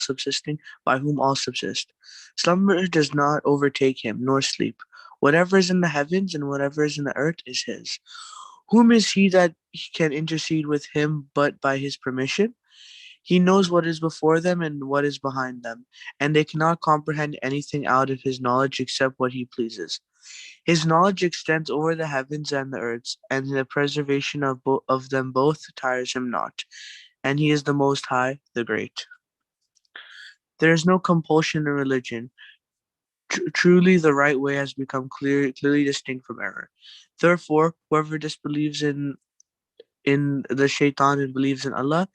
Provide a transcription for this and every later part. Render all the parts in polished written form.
self-subsisting, by whom all subsist. Slumber does not overtake him, nor sleep. Whatever is in the heavens and whatever is in the earth is his. Whom is he that can intercede with him but by his permission? He knows what is before them and what is behind them, and they cannot comprehend anything out of his knowledge except what he pleases. His knowledge extends over the heavens and the earths, and the preservation of them both tires him not. And he is the Most High, the Great. There is no compulsion in religion. Truly, the right way has become clearly distinct from error. Therefore, whoever disbelieves in the shaitan and believes in Allah,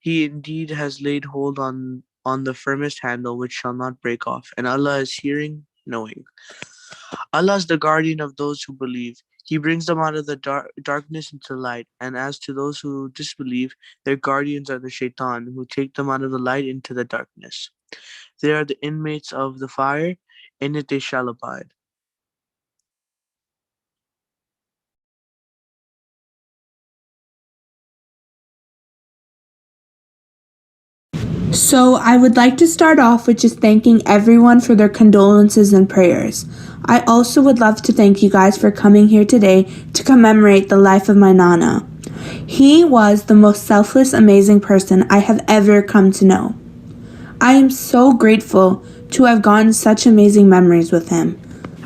he indeed has laid hold on the firmest handle which shall not break off, and Allah is hearing, knowing. Allah is the guardian of those who believe. He brings them out of the darkness into light, and as to those who disbelieve, their guardians are the shaitan, who take them out of the light into the darkness. They are the inmates of the fire, in it they shall abide. So, I would like to start off with just thanking everyone for their condolences and prayers. I also would love to thank you guys for coming here today to commemorate the life of my Nana. He was the most selfless, amazing person I have ever come to know. I am so grateful to have gotten such amazing memories with him.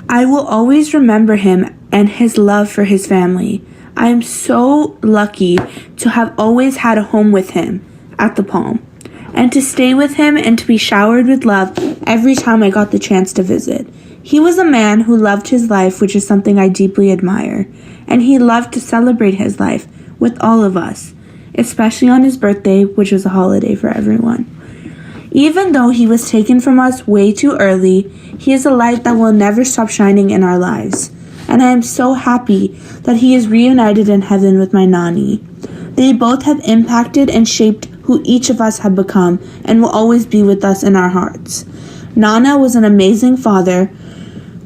I will always remember him and his love for his family. I am so lucky to have always had a home with him at the Palm, and to stay with him and to be showered with love every time I got the chance to visit. He was a man who loved his life, which is something I deeply admire, and he loved to celebrate his life with all of us, especially on his birthday, which was a holiday for everyone. Even though he was taken from us way too early, he is a light that will never stop shining in our lives. And I am so happy that he is reunited in heaven with my Nani. They both have impacted and shaped who each of us have become and will always be with us in our hearts. Nana was an amazing father,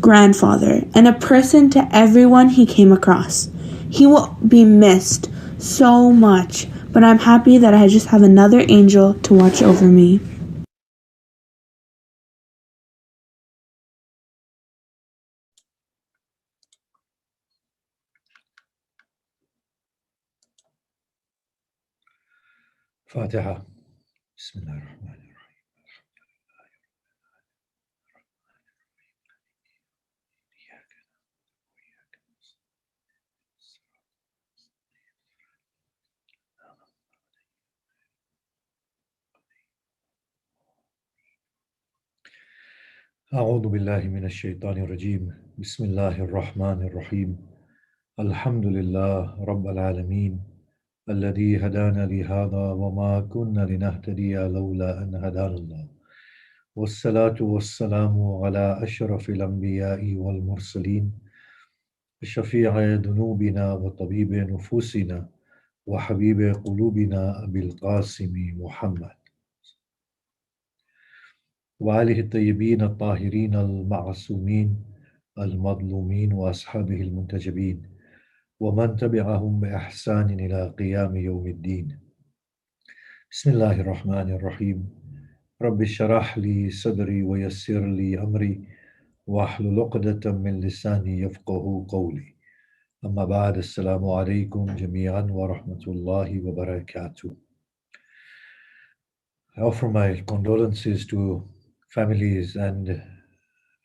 grandfather, and a person to everyone he came across. He will be missed so much, but I'm happy that I just have another angel to watch over me. فاتحة. بسم الله الرحمن الرحيم. أعوذ بالله من الشيطان الرجيم. بسم الله الرحمن الرحيم. الحمد لله رب العالمين الذي هدانا لهذا وما كنا لنهتدي لولا أن هدانا الله والصلاة والسلام على أشرف الأنبياء والمرسلين شفيع ذنوبنا وطبيب نفوسنا وحبيب قلوبنا أبي القاسم محمد وآله الطيبين الطاهرين المعصومين المظلومين وأصحابه المنتجبين ومن تبعهم بإحسان إلى قيام يوم الدين. بسم الله الرحمن الرحيم. رب اشرح لي صدري ويسر لي أمري واحلل عقدة من لساني يفقه قولي. أما بعد السلام عليكم جميعا ورحمة الله وبركاته. I offer my condolences to families and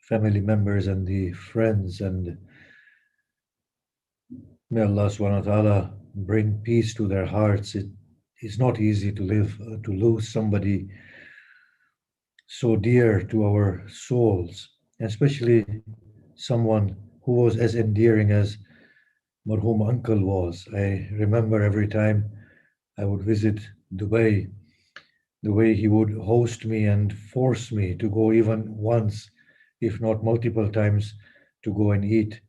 family members and the friends, and may Allah subhanahu wa ta'ala bring peace to their hearts. It is not easy to to lose somebody so dear to our souls, especially someone who was as endearing as Marhum uncle was. I remember every time I would visit Dubai, the way he would host me and force me to go even once, if not multiple times, to go and eat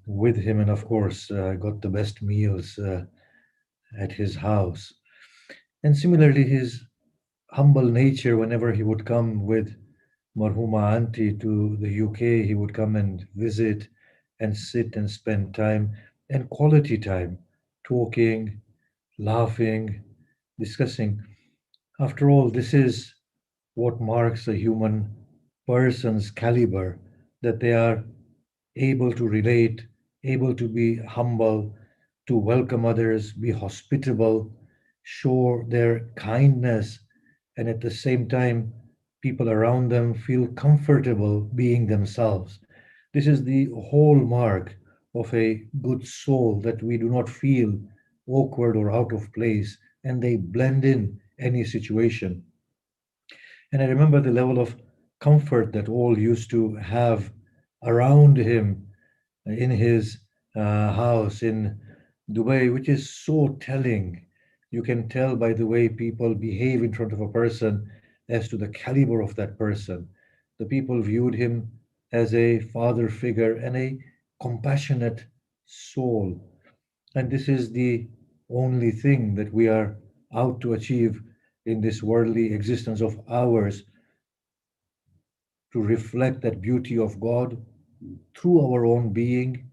with him. And of course, got the best meals at his house. And similarly, his humble nature, whenever he would come with Marhuma auntie to the UK, he would come and visit and sit and spend time and quality time, talking, laughing, discussing. After all, this is what marks a human person's caliber, that they are able to relate, able to be humble, to welcome others, be hospitable, show their kindness, and at the same time, people around them feel comfortable being themselves. This is the hallmark of a good soul, that we do not feel awkward or out of place, and they blend in any situation. And I remember the level of comfort that all used to have around him in his house in Dubai, which is so telling. You can tell by the way people behave in front of a person as to the caliber of that person. The people viewed him as a father figure and a compassionate soul. And this is the only thing that we are out to achieve in this worldly existence of ours, to reflect that beauty of God through our own being,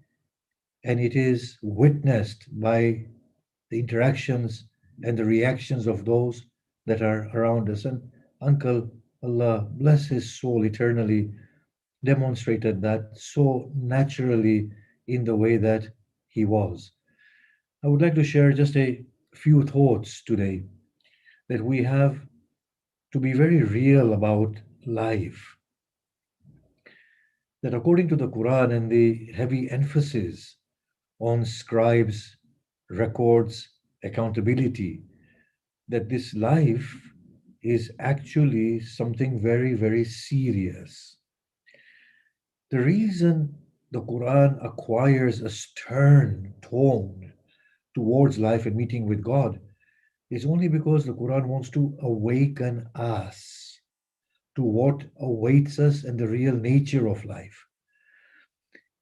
and it is witnessed by the interactions and the reactions of those that are around us. And Uncle, Allah bless his soul eternally, demonstrated that so naturally in the way that he was. I would like to share just a few thoughts today, that we have to be very real about life, that according to the Quran and the heavy emphasis on scribes, records, accountability, that this life is actually something very, very serious. The reason the Quran acquires a stern tone towards life and meeting with God is only because the Quran wants to awaken us to what awaits us and the real nature of life.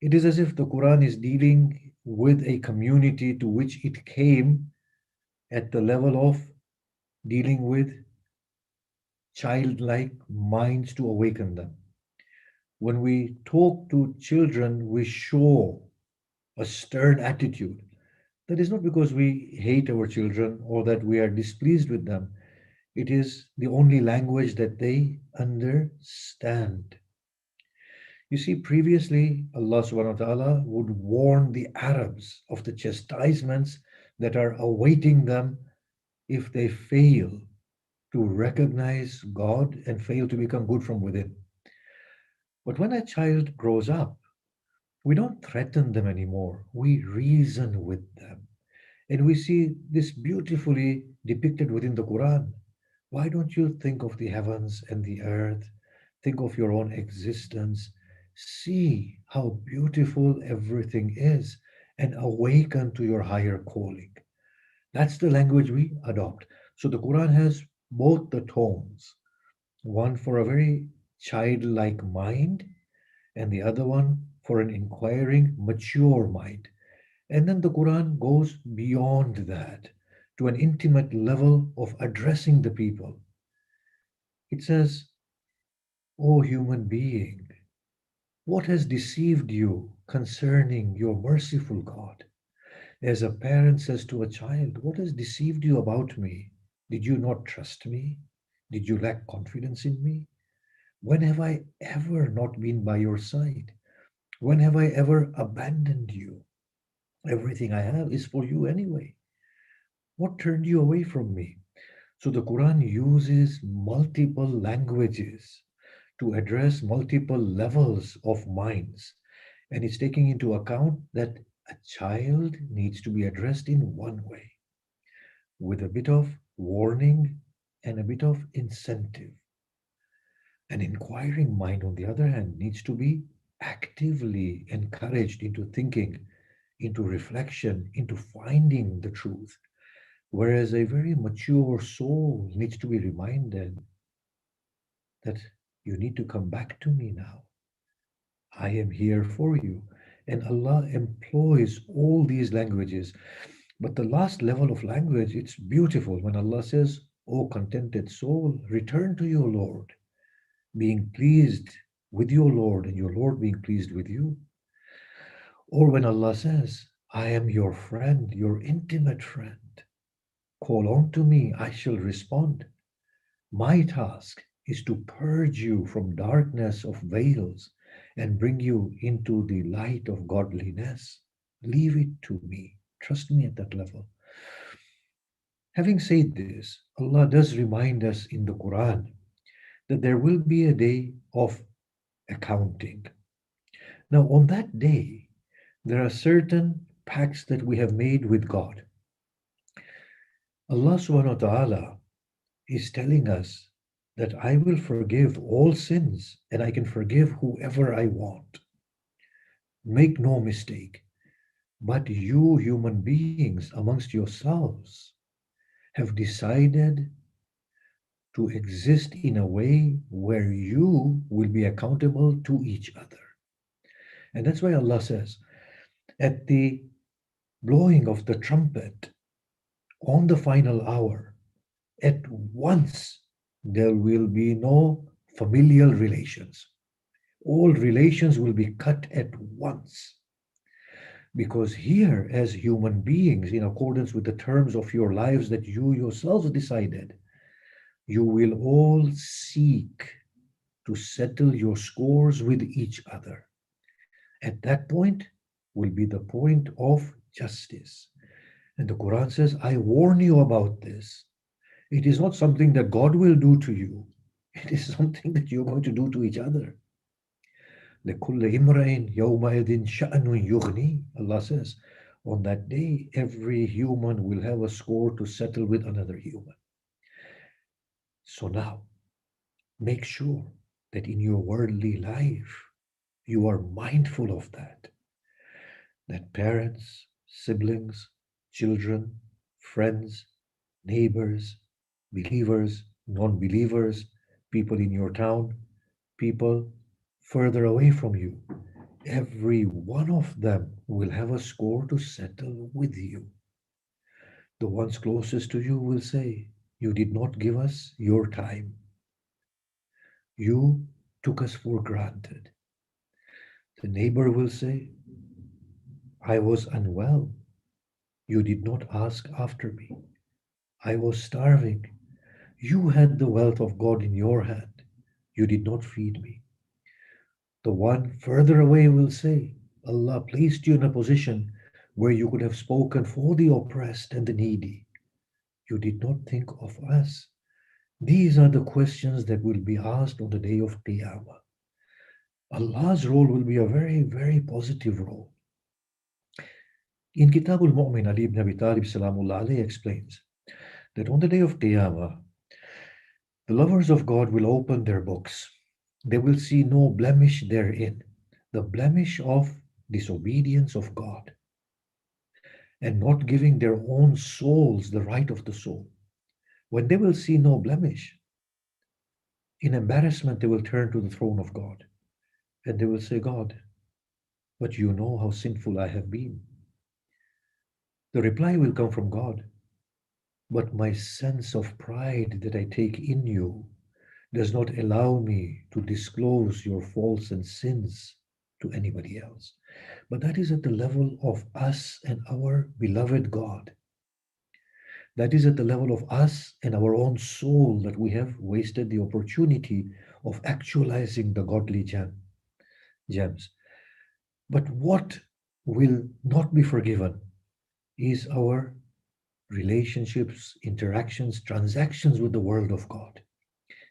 It is as if the Quran is dealing with a community to which it came at the level of dealing with childlike minds to awaken them. When we talk to children, we show a stern attitude. That is not because we hate our children or that we are displeased with them. It is the only language that they understand. You see, previously, Allah subhanahu wa ta'ala would warn the Arabs of the chastisements that are awaiting them if they fail to recognize God and fail to become good from within. But when a child grows up, we don't threaten them anymore. We reason with them. And we see this beautifully depicted within the Quran. Why don't you think of the heavens and the earth? Think of your own existence. See how beautiful everything is and awaken to your higher calling. That's the language we adopt. So the Quran has both the tones, one for a very childlike mind, and the other one for an inquiring, mature mind. And then the Quran goes beyond that to an intimate level of addressing the people. It says, O human being, what has deceived you concerning your merciful God? As a parent says to a child, what has deceived you about me? Did you not trust me? Did you lack confidence in me? When have I ever not been by your side? When have I ever abandoned you? Everything I have is for you anyway. What turned you away from me? So the Quran uses multiple languages to address multiple levels of minds. And it's taking into account that a child needs to be addressed in one way, with a bit of warning and a bit of incentive. An inquiring mind, on the other hand, needs to be actively encouraged into thinking, into reflection, into finding the truth. Whereas a very mature soul needs to be reminded that you need to come back to me now. I am here for you. And Allah employs all these languages. But the last level of language, it's beautiful when Allah says, O contented soul, return to your Lord, being pleased with your Lord and your Lord being pleased with you. Or when Allah says, I am your friend, your intimate friend. Call on to me, I shall respond. My task is to purge you from darkness of veils and bring you into the light of godliness. Leave it to me. Trust me at that level. Having said this, Allah does remind us in the Quran that there will be a day of accounting. Now, on that day, there are certain pacts that we have made with God. Allah subhanahu wa ta'ala is telling us that I will forgive all sins and I can forgive whoever I want. Make no mistake, but you human beings amongst yourselves have decided to exist in a way where you will be accountable to each other. And that's why Allah says, at the blowing of the trumpet on the final hour, at once there will be no familial relations. All relations will be cut at once. Because here, as human beings, in accordance with the terms of your lives that you yourselves decided, you will all seek to settle your scores with each other. At that point will be the point of justice. And the Quran says, I warn you about this. It is not something that God will do to you. It is something that you're going to do to each other. لِكُلِّ إِمْرَئٍ يَوْمَئِذٍ شَأْنٌ يُغْنِي. Allah says, on that day, every human will have a score to settle with another human. So now, make sure that in your worldly life, you are mindful of that parents, siblings, children, friends, neighbors, believers, non-believers, people in your town, people further away from you, every one of them will have a score to settle with you. The ones closest to you will say, you did not give us your time. You took us for granted. The neighbor will say, I was unwell. You did not ask after me. I was starving. You had the wealth of God in your hand. You did not feed me. The one further away will say, Allah placed you in a position where you could have spoken for the oppressed and the needy. You did not think of us. These are the questions that will be asked on the day of Qiyamah. Allah's role will be a very, very positive role. In Kitab al-Mu'min, Ali ibn Abi Talib salamullah alayhi explains that on the day of Qiyamah, the lovers of God will open their books. They will see no blemish therein, the blemish of disobedience of God and not giving their own souls the right of the soul. When they will see no blemish, in embarrassment, they will turn to the throne of God and they will say, God, but you know how sinful I have been. The reply will come from God, but my sense of pride that I take in you does not allow me to disclose your faults and sins to anybody else. But that is at the level of us and our beloved God. That is at the level of us and our own soul that we have wasted the opportunity of actualizing the godly gems. But what will not be forgiven is our relationships, interactions, transactions with the world of God.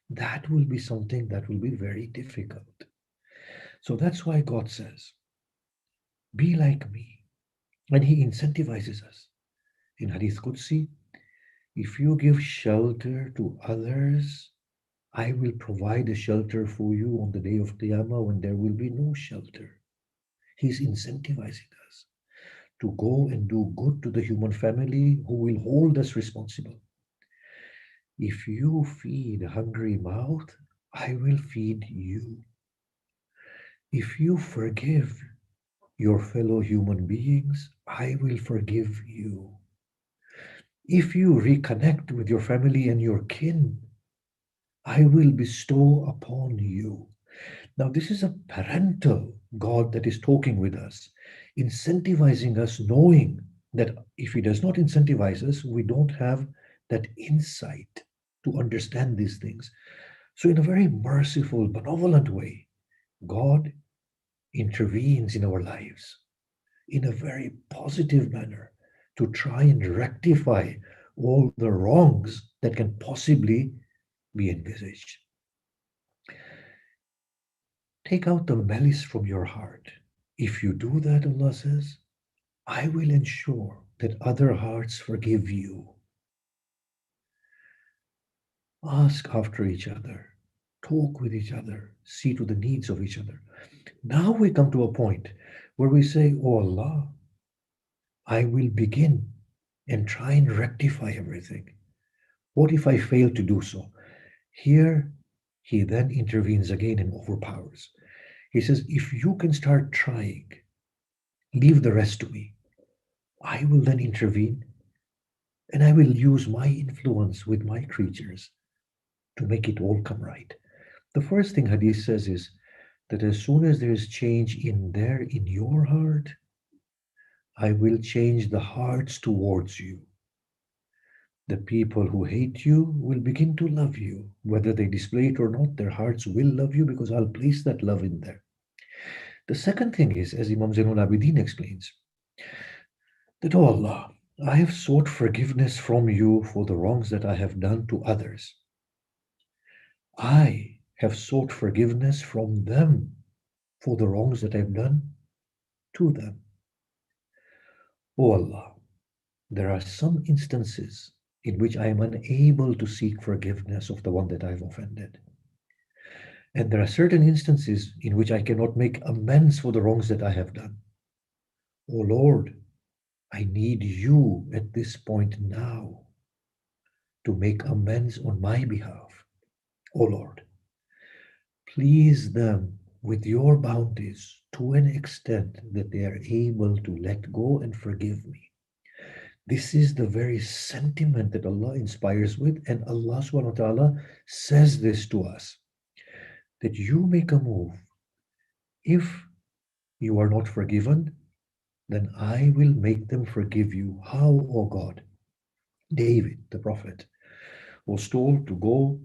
That will be something that will be very difficult. So that's why God says, be like me. And He incentivizes us. In Hadith Qudsi, if you give shelter to others, I will provide a shelter for you on the day of Qiyamah when there will be no shelter. He's incentivizing us to go and do good to the human family who will hold us responsible. If you feed a hungry mouth, I will feed you. If you forgive your fellow human beings, I will forgive you. If you reconnect with your family and your kin, I will bestow upon you. Now, this is a parental God that is talking with us, incentivizing us, knowing that if He does not incentivize us, we don't have that insight to understand these things. So, in a very merciful, benevolent way, God intervenes in our lives in a very positive manner to try and rectify all the wrongs that can possibly be envisaged. Take out the malice from your heart. If you do that, Allah says, I will ensure that other hearts forgive you. Ask after each other, talk with each other, see to the needs of each other. Now we come to a point where we say, Oh Allah, I will begin and try and rectify everything. What if I fail to do so? Here, he then intervenes again and overpowers. He says, If you can start trying, leave the rest to me. I will then intervene and I will use my influence with my creatures to make it all come right. The first thing Hadith says is that as soon as there is change in your heart, I will change the hearts towards you. The people who hate you will begin to love you. Whether they display it or not, their hearts will love you because I'll place that love in there. The second thing is, as Imam Zainul Abidin explains, that, oh Allah, I have sought forgiveness from you for the wrongs that I have done to others. I have sought forgiveness from them for the wrongs that I've done to them. O Allah, there are some instances in which I am unable to seek forgiveness of the one that I've offended. And there are certain instances in which I cannot make amends for the wrongs that I have done. O Lord, I need you at this point now to make amends on my behalf. O Lord, please them with your bounties to an extent that they are able to let go and forgive me. This is the very sentiment that Allah inspires with, and Allah subhanahu wa ta'ala says this to us, that you make a move. If you are not forgiven, then I will make them forgive you. How, O God? David, the prophet, was told to go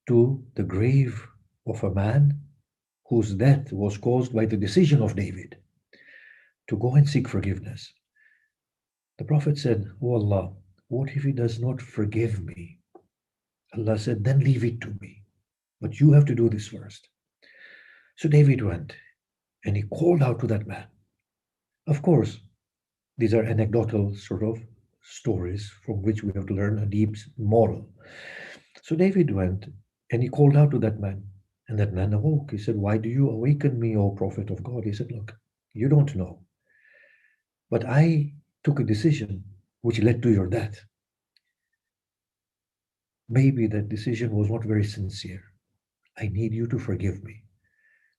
to the grave of a man whose death was caused by the decision of David, to go and seek forgiveness. The prophet said, Oh Allah, what if he does not forgive me? Allah said, then leave it to me. But you have to do this first. So David went and he called out to that man. Of course, these are anecdotal sort of stories from which we have to learn a deep moral. So David went and he called out to that man. And that man awoke. He said, Why do you awaken me, O prophet of God? He said, Look, you don't know. But I took a decision which led to your death. Maybe that decision was not very sincere. I need you to forgive me.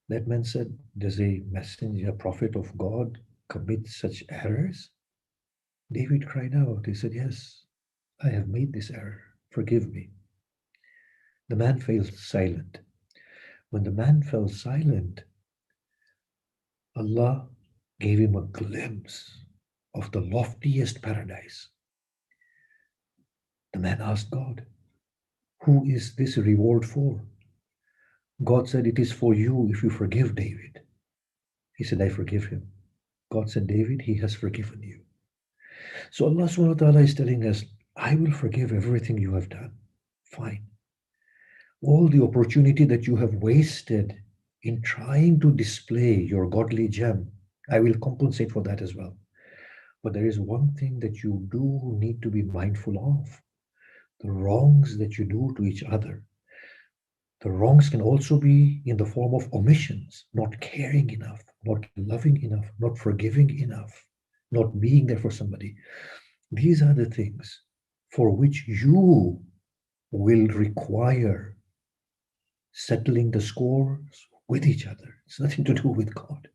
That man said, Does a messenger, a prophet of God, commit such errors? David cried out. He said, Yes, I have made this error. Forgive me. The man fell silent. When the man fell silent, Allah gave him a glimpse of the loftiest paradise. The man asked God, Who is this reward for? God said, It is for you if you forgive David. He said, I forgive him. God said, David, he has forgiven you. So Allah subhanahu wa ta'ala is telling us, I will forgive everything you have done. Fine. All the opportunity that you have wasted in trying to display your godly gem, I will compensate for that as well. But there is one thing that you do need to be mindful of: the wrongs that you do to each other. The wrongs can also be in the form of omissions, not caring enough, not loving enough, not forgiving enough, not being there for somebody. These are the things for which you will require settling the scores with each other. It's nothing to do with God.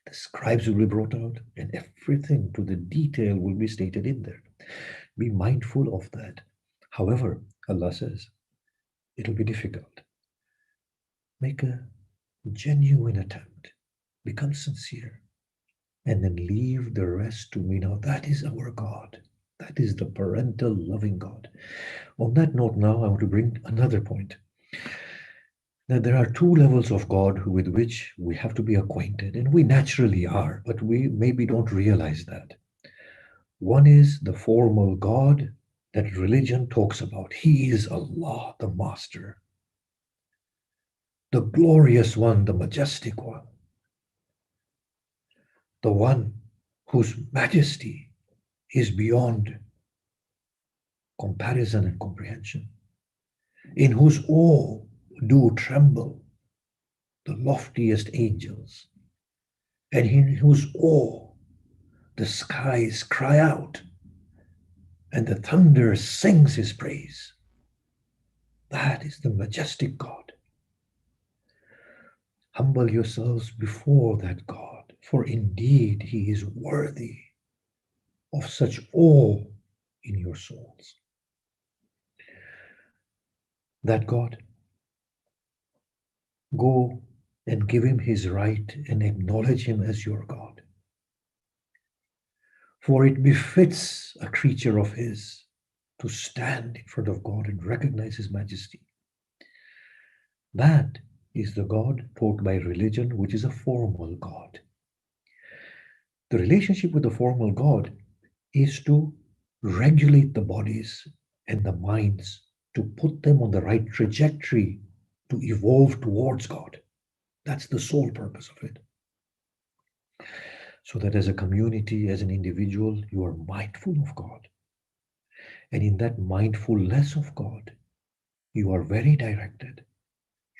The scribes will be brought out, and everything to the detail will be stated in there. Be mindful of that. However, Allah says, it'll be difficult. Make a genuine attempt. Become sincere. And then leave the rest to me. Now, that is our God. That is the parental loving God. On that note, now I want to bring another point. That there are two levels of God with which we have to be acquainted, and we naturally are, but we maybe don't realize that. One is the formal God that religion talks about. He is Allah, the Master, the glorious one, the majestic one, the one whose majesty is beyond comparison and comprehension, in whose awe do tremble the loftiest angels, and in whose awe the skies cry out and the thunder sings his praise. That is the majestic God. Humble yourselves before that God, for indeed he is worthy of such awe in your souls. That God, go and give him his right and acknowledge him as your God. For it befits a creature of his to stand in front of God and recognize his majesty. That is the God taught by religion, which is a formal God. The relationship with the formal God is to regulate the bodies and the minds, to put them on the right trajectory to evolve towards God. That's the sole purpose of it. So that as a community, as an individual, you are mindful of God. And in that mindfulness of God, you are very directed.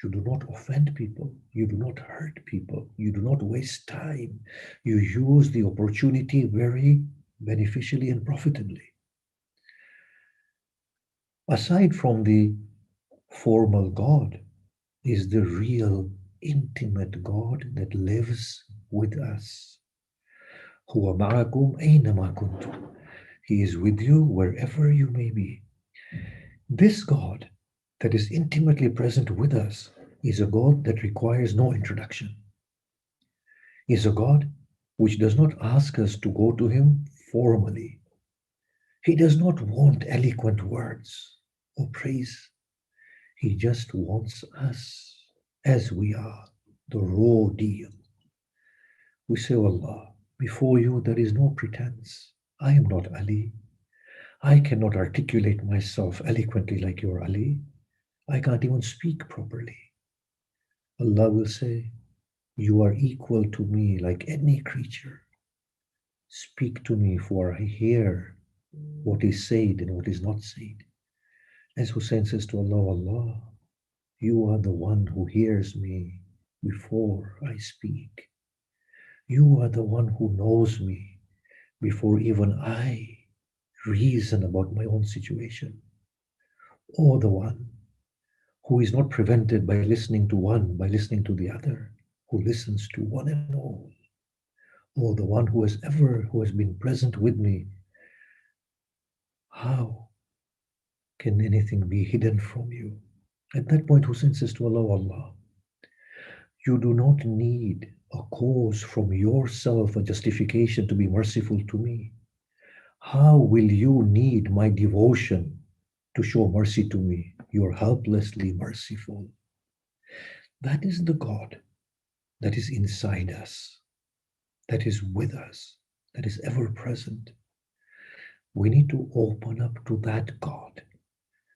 You do not offend people. You do not hurt people. You do not waste time. You use the opportunity very beneficially and profitably. Aside from the formal God is the real intimate God that lives with us. هو معكم أينما كنتم. He is with you wherever you may be. This God that is intimately present with us is a God that requires no introduction. Is a God which does not ask us to go to him formally. He does not want eloquent words or praise. He just wants us as we are, the raw deal. We say, Allah, before you there is no pretense. I am not Ali. I cannot articulate myself eloquently like your Ali. I can't even speak properly. Allah will say, you are equal to me like any creature. Speak to me, for I hear what is said and what is not said. As Hussein says to Allah, Allah, you are the one who hears me before I speak. You are the one who knows me before even I reason about my own situation. Or the one who is not prevented by listening to one, by listening to the other, who listens to one and all. Or the one who has been present with me. How can anything be hidden from you? At that point, Hussein says to Allah, Allah, you do not need a cause from yourself, a justification to be merciful to me. How will you need my devotion to show mercy to me? You are helplessly merciful. That is the God that is inside us, that is with us, that is ever present. We need to open up to that God.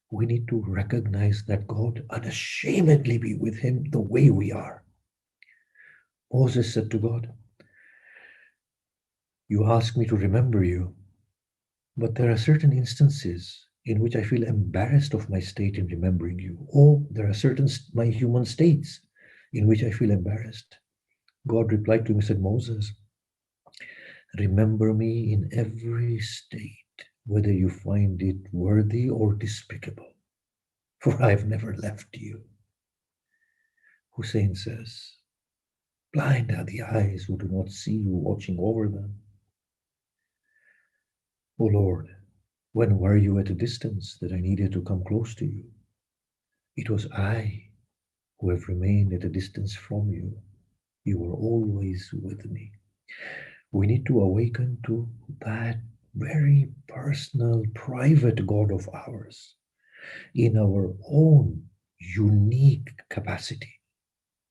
We need to recognize that God, unashamedly be with him the way we are. Moses said to God, you ask me to remember you, but there are certain instances in which I feel embarrassed of my state in remembering you. Or there are certain my human states in which I feel embarrassed. God replied to him and said, Moses, remember me in every state, whether you find it worthy or despicable, for I have never left you. Hussein says, blind are the eyes who do not see you watching over them. O Lord, when were you at a distance that I needed to come close to you? It was I who have remained at a distance from you. You were always with me. We need to awaken to that very personal, private God of ours in our own unique capacity.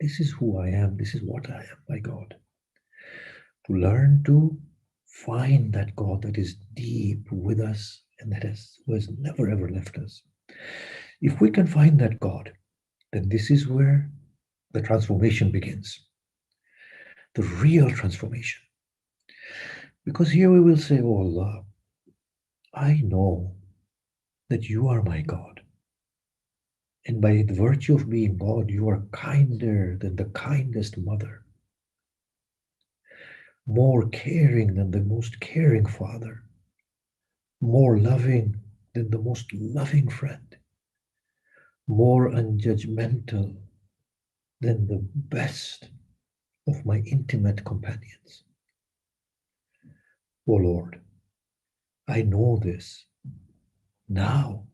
This is who I am. This is what I am, my God. To learn to find that God that is deep with us and who has never ever left us. If we can find that God, then this is where the transformation begins. The real transformation. Because here we will say, oh Allah, I know that you are my God. And by the virtue of being God, you are kinder than the kindest mother, more caring than the most caring father, more loving than the most loving friend, more unjudgmental than the best of my intimate companions. O Lord, I know this. Now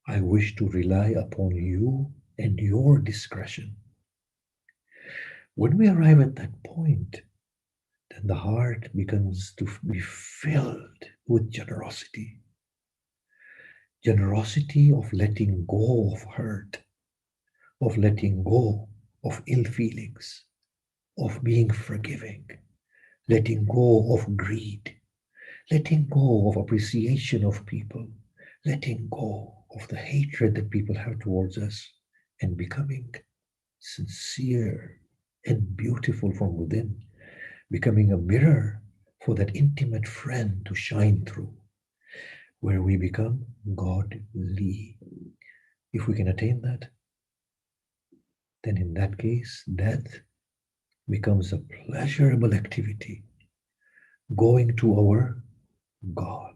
I wish to rely upon you and your discretion. When we arrive at that point, then the heart begins to be filled with generosity. Generosity of letting go of hurt, of letting go of ill feelings, of being forgiving, letting go of greed, letting go of appreciation of people, letting go of the hatred that people have towards us, and becoming sincere and beautiful from within, becoming a mirror for that intimate friend to shine through, where we become godly. If we can attain that, then in that case, death becomes a pleasurable activity, going to our God,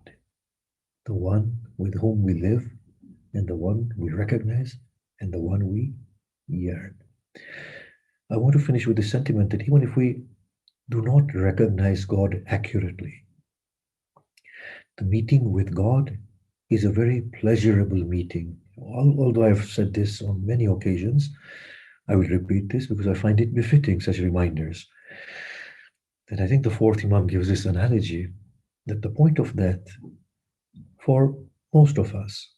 the one with whom we live, and the one we recognize, and the one we yearn. I want to finish with the sentiment that even if we do not recognize God accurately, the meeting with God is a very pleasurable meeting. Although I've said this on many occasions, I will repeat this because I find it befitting such reminders. That I think the fourth Imam gives this analogy that the point of death for most of us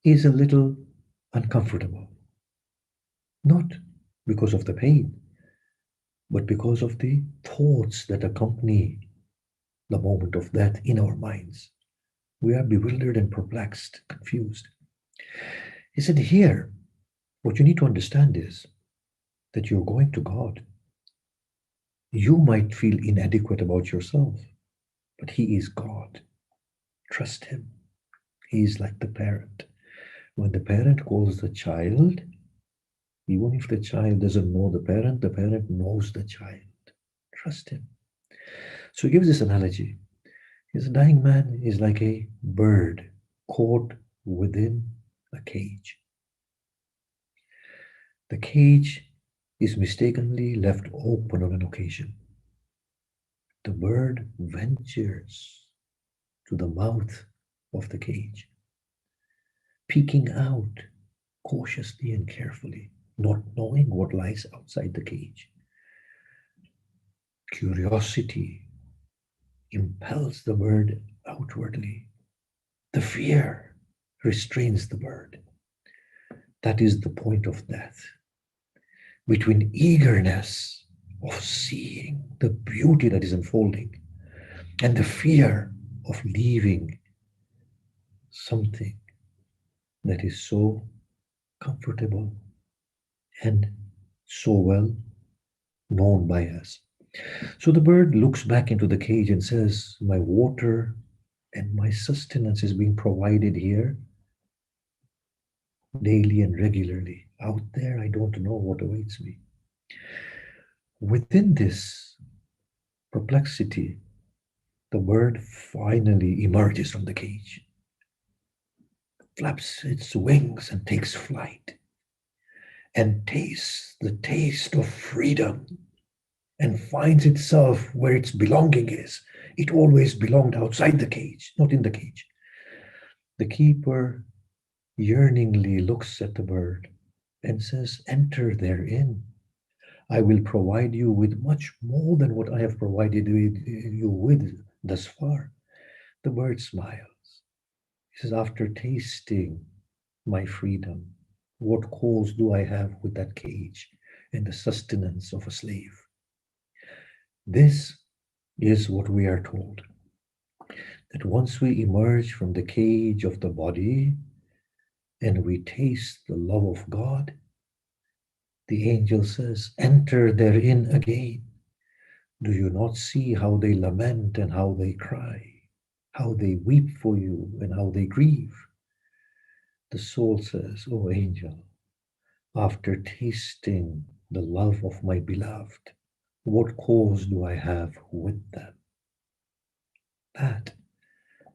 is a little uncomfortable. Not because of the pain, but because of the thoughts that accompany the moment of death in our minds. We are bewildered and perplexed, confused. He said, here, what you need to understand is that you're going to God. You might feel inadequate about yourself, but He is God. Trust Him. He is like the parent. When the parent calls the child, even if the child doesn't know the parent knows the child. Trust Him. So he gives this analogy. His dying man is like a bird caught within a cage. The cage is mistakenly left open on an occasion. The bird ventures to the mouth of the cage, peeking out cautiously and carefully, not knowing what lies outside the cage. Curiosity impels the bird outwardly. The fear restrains the bird. That is the point of death. Between eagerness of seeing the beauty that is unfolding and the fear of leaving something that is so comfortable and so well known by us. So the bird looks back into the cage and says, my water and my sustenance is being provided here daily and regularly. Out there, I don't know what awaits me. Within this perplexity, the bird finally emerges from the cage, flaps its wings and takes flight, and tastes the taste of freedom and finds itself where its belonging is. It always belonged outside the cage, not in the cage. The keeper yearningly looks at the bird and says, enter therein. I will provide you with much more than what I have provided you with Thus far, the bird smiles. He says, after tasting my freedom, what cause do I have with that cage and the sustenance of a slave? This is what we are told, that once we emerge from the cage of the body and we taste the love of God, the angel says, enter therein again. Do you not see how they lament and how they cry, how they weep for you and how they grieve? The soul says, O angel, after tasting the love of my beloved, what cause do I have with them? That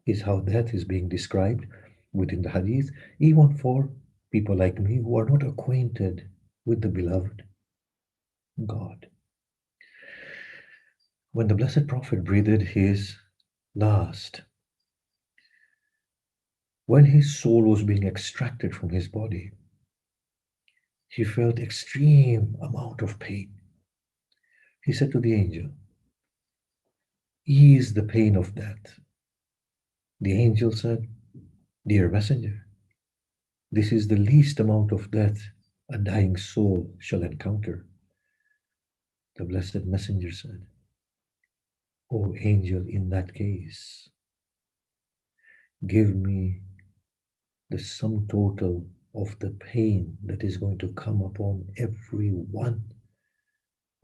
is how death is being described within the hadith, even for people like me who are not acquainted with the beloved God. When the Blessed Prophet breathed his last, when his soul was being extracted from his body, he felt extreme amount of pain. He said to the angel, ease the pain of death. The angel said, dear messenger, this is the least amount of death a dying soul shall encounter. The blessed messenger said, O angel, in that case, give me the sum total of the pain that is going to come upon every one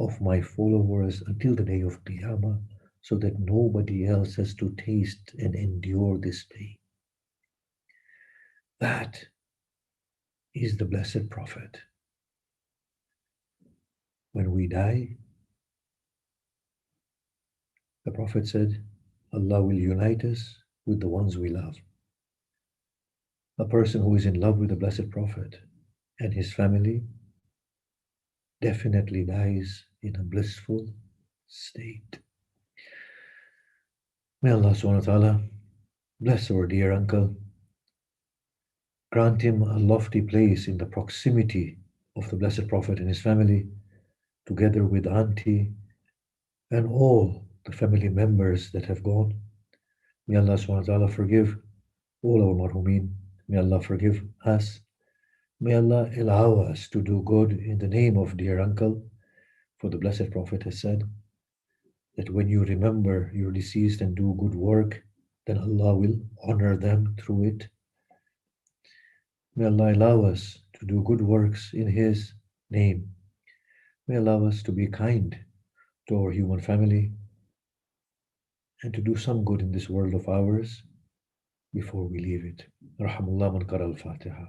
of my followers until the day of Qiyamah, so that nobody else has to taste and endure this pain. That is the Blessed Prophet. When we die, the Prophet said, Allah will unite us with the ones we love. A person who is in love with the Blessed Prophet and his family definitely dies in a blissful state. May Allah subhanahu wa ta'ala bless our dear uncle, grant him a lofty place in the proximity of the Blessed Prophet and his family, together with Auntie and all the family members that have gone. May Allah subhanahu wa ta'ala forgive all our marhumin. May Allah forgive us. May Allah allow us to do good in the name of dear uncle. For the Blessed Prophet has said that when you remember your deceased and do good work, then Allah will honor them through it. May Allah allow us to do good works in His name. May Allah allow us to be kind to our human family and to do some good in this world of ours before we leave it. Rahmullah man qara al-Fatiha.